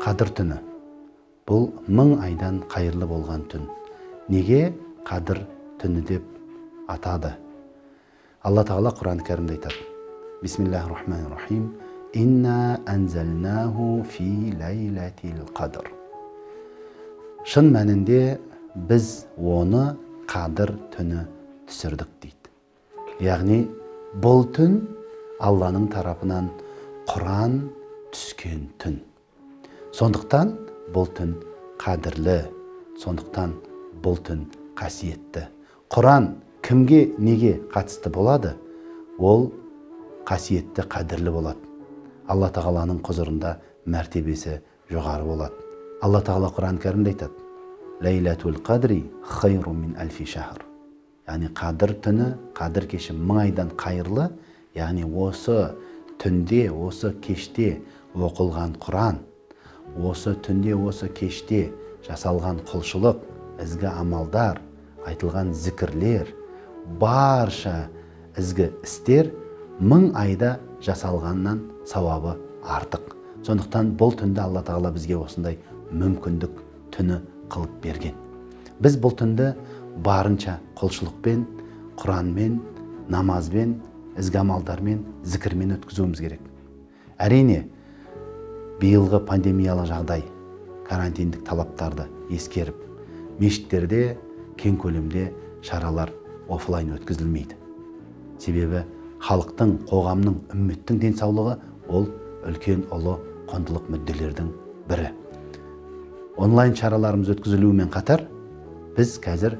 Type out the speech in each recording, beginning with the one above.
Қадыр түні. Бұл 1000 айдан қайырлы болған түн. Неге Қадыр түні деп атады? Алла Тағала Құран кәрімде айтады. Бисмиллахир-рахманир-рахим. Инна анзалнаху фи лайлатил қадр. Шын мәнінде біз оны Қадыр түні түсірдік дейді. Яғни бұл түн Алланың тарапынан Құран түскен түн. Сондықтан бұл түн қадірлі, сондықтан бұл түн қасиетті. Құран кімге, неге қатысты болады? Ол қасиетті, қадірлі болады. Алла Тағаланың құзырында мәртебесі жоғары болады. Алла Тағала Құран кәрімде айтады. Лейлатул қадри хайру мин альфи шахр. Яғни Қадір түні, Қадір кеші 1000 айдан қайырлы. Яғни осы түнде, осы кеште оқылған Құран, осы түнде, осы кеште жасалған құлшылық, ізгі амалдар, айтылған зікірлер, барша ізгі істер 1000 айда жасалғаннан сауабы артық. Сондықтан бұл түнді Алла Тағала бізге осындай мүмкіндік түні қылып берген. Біз бұл түнді барынша құлшылықпен, Құранмен, намазбен, ізгі амалдармен, зікірмен өткізуіміз керек. Әрине, биылғы пандемиялық жағдай, карантиндік талаптарды ескеріп, мешіттерде кең көлемде шаралар офлайн өткізілмейді. Себебі халықтың, қоғамның, үмметтің денсаулығы ол үлкен ұлы құндылық мүдделердің бірі. Онлайн шараларымыз өткізілуімен қатар, біз қазір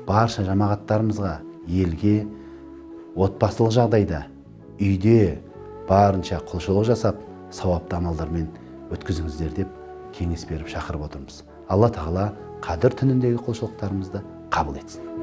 барша жамағаттарымызға, елге, отбасылық жағдайда, үйде барынша құлшылық жасап, сауапты амалдармен өткізіңіздер деп кеңес беріп шақырып отырмыз. Алла Тағала Қадір түніндегі құлшылықтарымызды қабыл етсін.